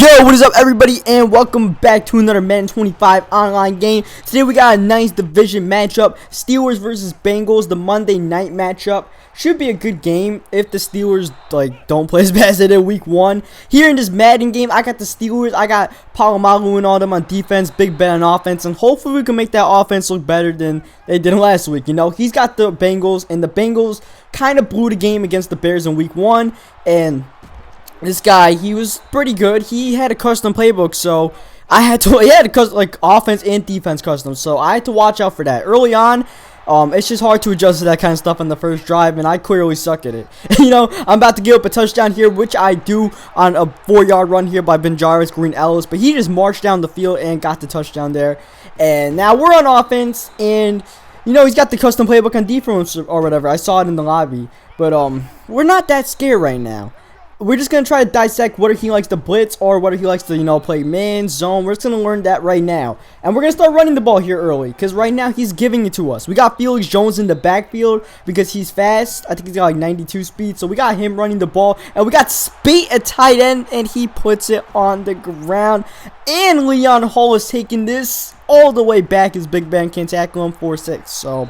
Yo, what is up, everybody, and welcome back to another Madden 25 online game. Today we got a nice division matchup, Steelers versus Bengals, the Monday night matchup. Should be a good game if the Steelers don't play as bad as they did week 1. Here in this Madden game, I got the Steelers, I got Palomalu and all them on defense, Big Ben on offense, and hopefully we can make that offense look better than they did last week. You know, he's got the Bengals, and the Bengals kind of blew the game against the Bears in week 1, and this guy, he was pretty good. He had a custom playbook, so I had to, he had a custom, offense and defense custom, so I had to watch out for that. Early on, it's just hard to adjust to that kind of stuff on the first drive, and I clearly suck at it. You know, I'm about to give up a touchdown here, which I do on a 4-yard run here by Benjaris Green Ellis, but he just marched down the field and got the touchdown there. And now we're on offense, and you know, he's got the custom playbook on defense or whatever. I saw it in the lobby, but we're not that scared right now. We're just going to try to dissect whether he likes to blitz or whether he likes to, you know, play man, zone. We're just going to learn that right now. And we're going to start running the ball here early because right now he's giving it to us. We got Felix Jones in the backfield because he's fast. I think he's got like 92 speed. So we got him running the ball. And we got Spate at tight end and he puts it on the ground. And Leon Hall is taking this all the way back as Big Ben can't tackle him 4-6. So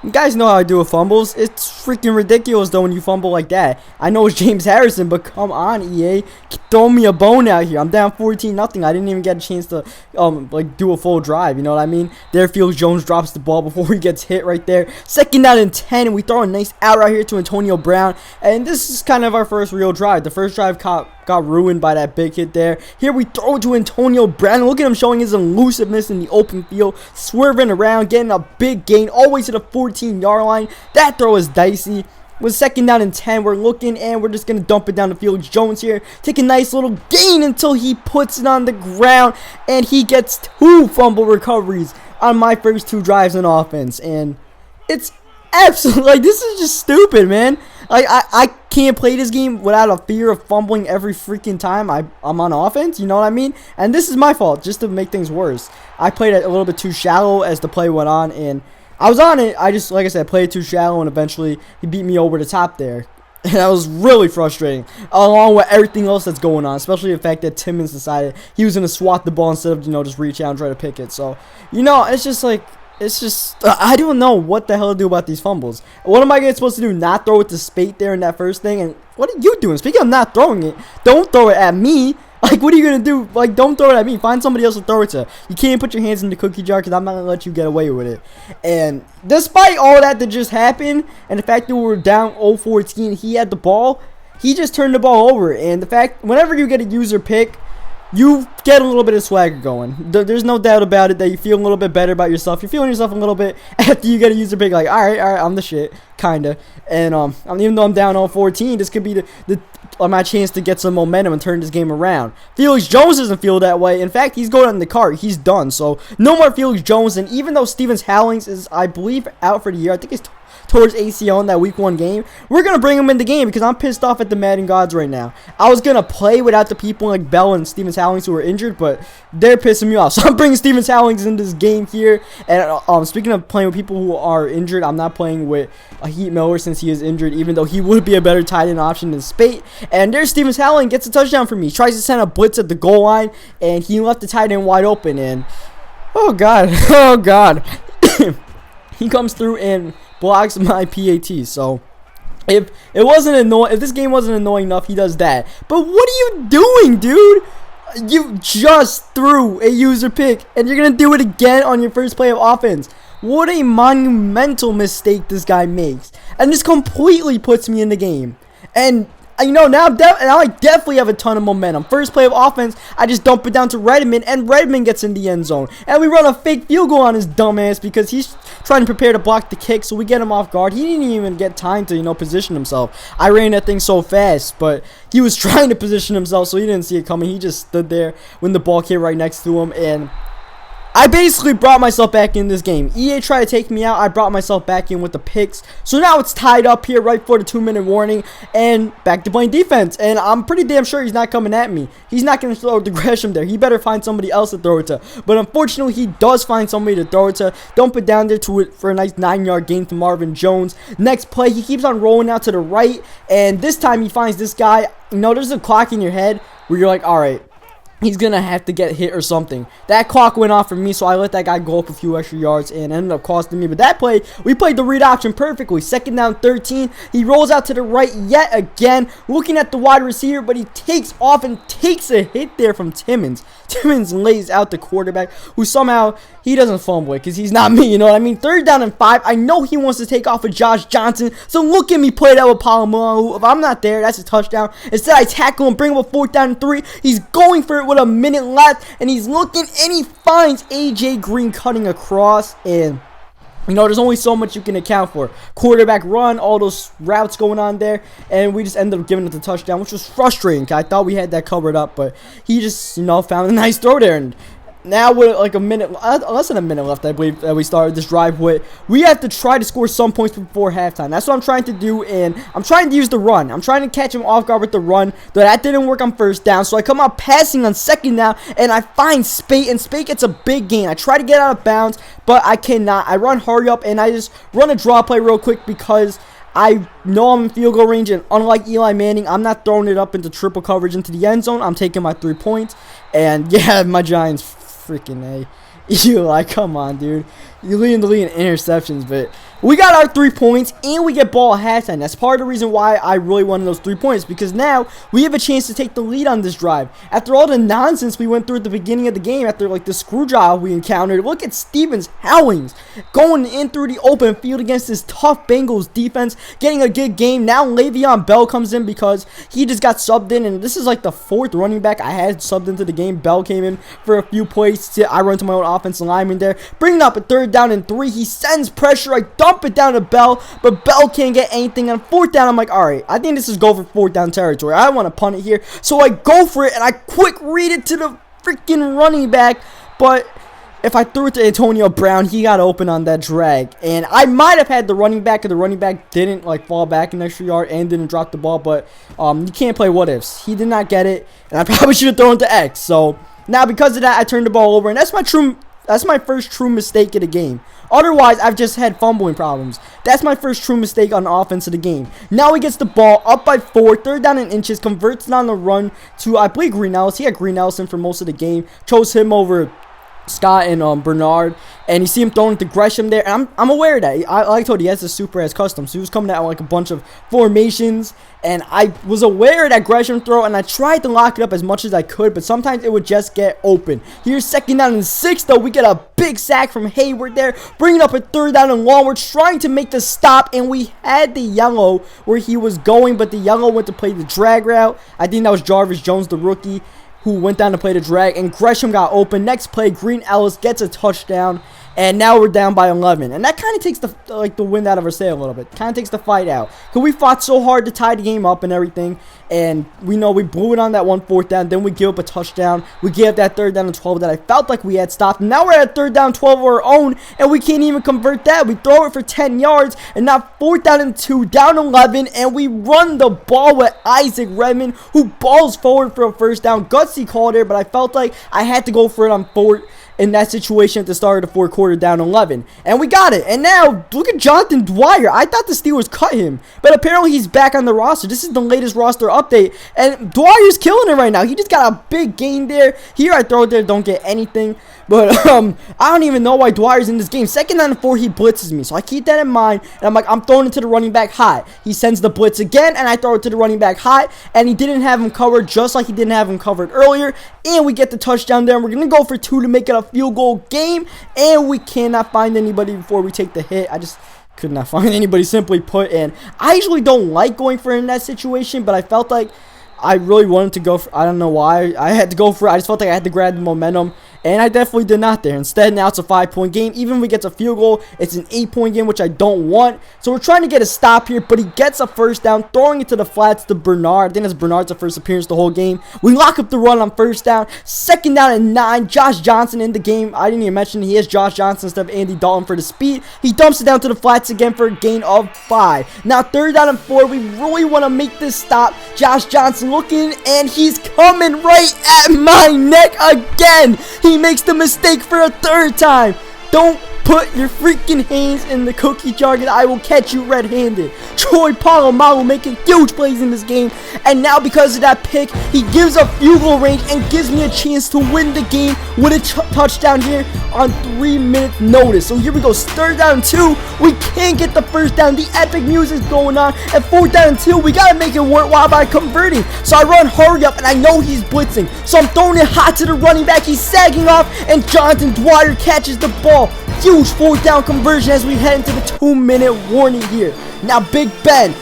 you guys know how I do with fumbles. It's freaking ridiculous, though, when you fumble like that. I know it's James Harrison, but come on, EA. Throw me a bone out here. I'm down 14-0. I didn't even get a chance to, do a full drive. You know what I mean? There, Felix Jones drops the ball before he gets hit right there. 2nd down and 10, and we throw a nice out right here to Antonio Brown. And this is kind of our first real drive. The first drive got ruined by that big hit there. Here we throw to Antonio Brown. Look at him showing his elusiveness in the open field. Swerving around, getting a big gain all the way to the 14-yard line. That throw is dicey. With 2nd down and 10, we're looking, and we're just going to dump it down to Felix Jones here. Take a nice little gain until he puts it on the ground, and he gets 2 fumble recoveries on my first 2 drives in offense. And it's absolutely, this is just stupid, man. I can't play this game without a fear of fumbling every freaking time I'm on offense, you know what I mean? And this is my fault, just to make things worse. I played it a little bit too shallow as the play went on, and I was on it. I just, like I said, played it too shallow, and eventually he beat me over the top there. And that was really frustrating, along with everything else that's going on, especially the fact that Timmons decided he was going to swat the ball instead of, you know, just reach out and try to pick it. So, you know, it's just like, I don't know what the hell to do about these fumbles. What am I supposed to do? Not throw it to Spate there in that first thing? And what are you doing? Speaking of not throwing it, don't throw it at me. What are you going to do? Don't throw it at me. Find somebody else to throw it to. You can't put your hands in the cookie jar because I'm not going to let you get away with it. And despite all that just happened, and the fact that we were down 0-14, he had the ball, he just turned the ball over. And the fact, whenever you get a user pick, you get a little bit of swagger going. There's no doubt about it that you feel a little bit better about yourself. You're feeling yourself a little bit after you get a user pick. Like, all right, I'm the shit, kinda. And even though I'm down 0-14, this could be my chance to get some momentum and turn this game around. Felix Jones doesn't feel that way. In fact, he's going in the cart. He's done. So no more Felix Jones. And even though Stevens Howlings is, I believe, out for the year, I think he's towards ACL in that week 1 game, we're going to bring him in the game because I'm pissed off at the Madden gods right now. I was going to play without the people like Bell and Stevens Howlings who are injured, but they're pissing me off. So I'm bringing Stevens Howlings in this game here. And speaking of playing with people who are injured, I'm not playing with Heat Miller since he is injured, even though he would be a better tight end option than Spate. And there's Stevens Howlings, gets a touchdown for me. He tries to send a blitz at the goal line, and he left the tight end wide open. And oh god, oh god. He comes through and blocks my PAT. So if this game wasn't annoying enough, he does that. But what are you doing, dude? You just threw a user pick, and you're gonna do it again on your first play of offense. What a monumental mistake this guy makes, and this completely puts me in the game. And you know, now I definitely have a ton of momentum. First play of offense, I just dump it down to Redmond, and Redmond gets in the end zone. And we run a fake field goal on his dumbass because he's trying to prepare to block the kick, so we get him off guard. He didn't even get time to, you know, position himself. I ran that thing so fast, but he was trying to position himself, so he didn't see it coming. He just stood there when the ball came right next to him, and I basically brought myself back in this game. EA tried to take me out. I brought myself back in with the picks. So now it's tied up here right before the 2-minute warning. And back to playing defense. And I'm pretty damn sure he's not coming at me. He's not going to throw the Gresham there. He better find somebody else to throw it to. But unfortunately, he does find somebody to throw it to. Dump it down there to it for a nice 9-yard gain from Marvin Jones. Next play, he keeps on rolling out to the right. And this time he finds this guy. You know, there's a clock in your head where you're like, all right, he's gonna have to get hit or something. That clock went off for me, so I let that guy go up a few extra yards and ended up costing me. But that play, we played the read option perfectly. 2nd down 13. He rolls out to the right yet again, looking at the wide receiver, but he takes off and takes a hit there from Timmons. Timmons lays out the quarterback, who somehow he doesn't fumble it because he's not me, you know what I mean? 3rd down and 5. I know he wants to take off with Josh Johnson, so look at me play that with Polamalu. If I'm not there, that's a touchdown. Instead, I tackle him, bring him a 4th down and 3. He's going for it with a minute left, and he's looking, and he finds AJ Green cutting across, and you know, there's only so much you can account for. Quarterback run, all those routes going on there, and we just ended up giving it the touchdown, which was frustrating. I thought we had that covered up, but he just, you know, found a nice throw there. And now with like a minute, less than a minute left, I believe, that we started this drive with, we have to try to score some points before halftime. That's what I'm trying to do, and I'm trying to use the run. I'm trying to catch him off guard with the run, though that didn't work on 1st down, so I come out passing on 2nd down, and I find Spate, and Spate gets a big gain. I try to get out of bounds, but I cannot. I run hurry up, and I just run a draw play real quick because I know I'm in field goal range, and unlike Eli Manning, I'm not throwing it up into triple coverage into the end zone. I'm taking my 3 points, and yeah, my Giants freaking A. Eli, come on, dude. You lead the league in interceptions, but we got our 3 points, and we get ball at halftime. That's part of the reason why I really wanted those 3 points, because now we have a chance to take the lead on this drive. After all the nonsense we went through at the beginning of the game, after like the screw job we encountered, look at Stevens Howlings going in through the open field against this tough Bengals defense, getting a good game. Now Le'Veon Bell comes in because he just got subbed in, and this is like the 4th running back I had subbed into the game. Bell came in for a few plays. I run to my own offensive lineman there, bringing up a 3rd down and 3. He sends pressure. I dump it down to Bell, but Bell can't get anything. On 4th down, I'm like, all right, I think this is go for 4th down territory. I want to punt it here, so I go for it, and I quick read it to the freaking running back, but if I threw it to Antonio Brown, he got open on that drag, and I might have had the running back, and the running back didn't like fall back an extra yard and didn't drop the ball, but you can't play what ifs. He did not get it, and I probably should have thrown it to X. So now because of that, I turned the ball over, and that's my first true mistake of the game. Otherwise, I've just had fumbling problems. That's my first true mistake on the offense of the game. Now he gets the ball up by 4, 3rd down and inches, converts it on the run to, I believe, Green Ellis. He had Green Ellison for most of the game. Chose him over Scott and Bernard, and you see him throwing to Gresham there, and I'm aware of that. Like I told you, he has a super as custom, so he was coming out like a bunch of formations, and I was aware of that Gresham throw, and I tried to lock it up as much as I could, but sometimes it would just get open. Here's 2nd down and 6, though. We get a big sack from Hayward there, bringing up a 3rd down and long. We're trying to make the stop, and we had the yellow where he was going, but the yellow went to play the drag route. I think that was Jarvis Jones, the rookie, who went down to play the drag, and Gresham got open. Next play, Green Ellis gets a touchdown, and now we're down by 11. And that kind of takes the wind out of our sail a little bit. Kind of takes the fight out. Because we fought so hard to tie the game up and everything, and we know we blew it on that 4th down. Then we give up a touchdown. We gave up that 3rd down and 12 that I felt like we had stopped. Now we're at 3rd down 12 of our own, and we can't even convert that. We throw it for 10 yards, and now 4th down and 2, down 11, and we run the ball with Isaac Redmond, who balls forward for a 1st down. Gutsy call there, but I felt like I had to go for it on 4th in that situation at the start of the 4th quarter, down 11. And we got it. And now, look at Jonathan Dwyer. I thought the Steelers cut him, but apparently he's back on the roster. This is the latest roster update, and Dwyer's killing it right now. He just got a big gain there. Here I throw it there, don't get anything. But I don't even know why Dwyer's in this game. 2nd down and 4, he blitzes me. So I keep that in mind, and I'm like, I'm throwing it to the running back hot. He sends the blitz again, and I throw it to the running back hot, and he didn't have him covered just like he didn't have him covered earlier. And we get the touchdown there, and we're going to go for 2 to make it a field goal game, and we cannot find anybody before we take the hit. I just could not find anybody, simply put, and I usually don't like going for it in that situation, but I felt like I really wanted to go for, I don't know why I had to go for it. I just felt like I had to grab the momentum, and I definitely did not there. Instead, now it's a 5-point game. Even if we get a field goal, it's an 8-point game, which I don't want. So we're trying to get a stop here, but he gets a 1st down, throwing it to the flats to Bernard. I think that's Bernard's first appearance the whole game. We lock up the run on 1st down. 2nd down and 9. Josh Johnson in the game. I didn't even mention he is Josh Johnson instead of Andy Dalton for the speed. He dumps it down to the flats again for a gain of 5. Now 3rd down and 4. We really want to make this stop. Josh Johnson looking, and he's coming right at my neck again. He makes the mistake for a 3rd time. Don't Put your freaking hands in the cookie jar and I will catch you red-handed. Troy Polamalu making huge plays in this game. And now because of that pick, he gives up field goal range and gives me a chance to win the game with a touchdown here on 3 minutes notice. So here we go. 3rd down and 2. We can't get the first down. The epic music is going on. At 4th down and 2, we got to make it worthwhile by converting. So I run hurry up and I know he's blitzing. So I'm throwing it hot to the running back. He's sagging off and Jonathan Dwyer catches the ball. Huge 4th down conversion as we head into the 2-minute warning here. Now Big Ben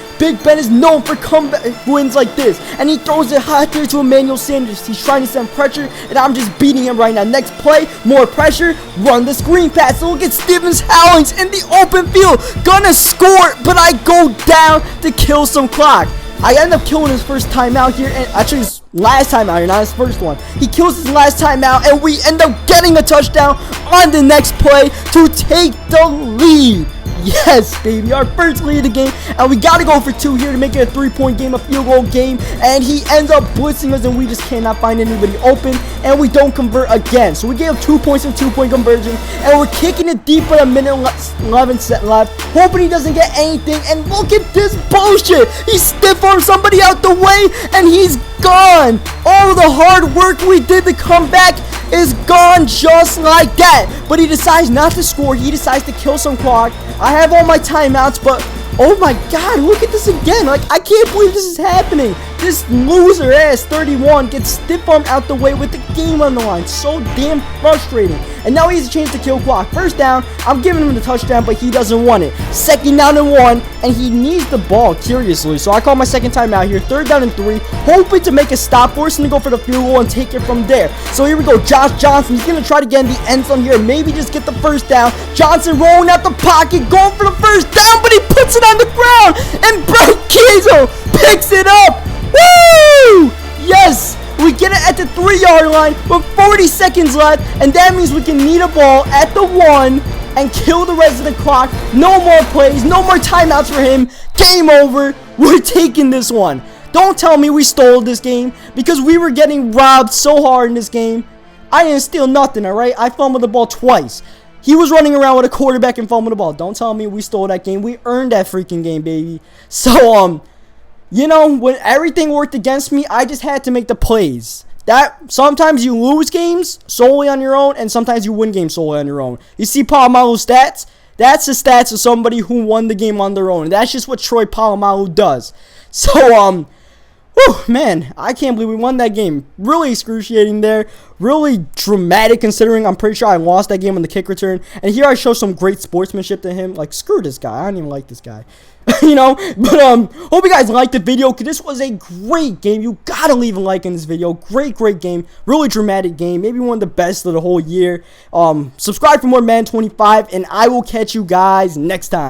is known for comeback wins like this, and he throws it hot there to Emmanuel Sanders. He's trying to send pressure, and I'm just beating him right now. Next play, more pressure, run the screen pass. Look at Stevens Howlings in the open field, gonna score, but I go down to kill some clock. I end up killing his first time out here, and actually his last time out here, not his first one. He kills his last time out, and we end up getting a touchdown on the next play to take the lead. Yes, baby, our first lead of the game, and we got to go for 2 here to make it a 3-point game, a field goal game, and he ends up blitzing us, and we just cannot find anybody open, and we don't convert again. So we gave 2 points in 2-point conversion, and we're kicking it deep with a minute 11 set left, hoping he doesn't get anything, and look at this bullshit. He stiff-armed somebody out the way, and he's gone. All the hard work we did to come back is gone just like that. But he decides not to score. He decides to kill some clock. I have all my timeouts, but oh my god, look at this again. Like, I can't believe this is happening. This loser ass 31 gets stiff armed out the way with the game on the line. So damn frustrating. And now he has a chance to kill clock. First down, I'm giving him the touchdown, but he doesn't want it. 2nd down and 1, and he needs the ball, curiously. So I call my second time out here. 3rd down and 3, hoping to make a stop, forcing to go for the field goal and take it from there. So here we go. Josh Johnson, he's going to try to get in the end zone here, maybe just get the first down. Johnson rolling out the pocket, going for the first down, but he puts it on the ground, and Brett Keisel picks it up. Woo! Yes! We get it at the 3-yard line with 40 seconds left, and that means we can need a ball at the 1 and kill the rest of the clock. No more plays, no more timeouts for him. Game over. We're taking this one. Don't tell me we stole this game, because we were getting robbed so hard in this game. I didn't steal nothing, alright? I fumbled the ball twice. He was running around with a quarterback and fumbled the ball. Don't tell me we stole that game. We earned that freaking game, baby. So, you know, when everything worked against me, I just had to make the plays. That sometimes you lose games solely on your own, and sometimes you win games solely on your own. You see Polamalu's stats? That's the stats of somebody who won the game on their own. And that's just what Troy Polamalu does. So, whew, man, I can't believe we won that game. Really excruciating there. Really dramatic, considering I'm pretty sure I lost that game on the kick return. And here I show some great sportsmanship to him. Like, screw this guy. I don't even like this guy. You know, but hope you guys liked the video, because this was a great game. You gotta leave a like in this video. Great game, really dramatic game, maybe one of the best of the whole year. Subscribe for more Madden 25, and I will catch you guys next time.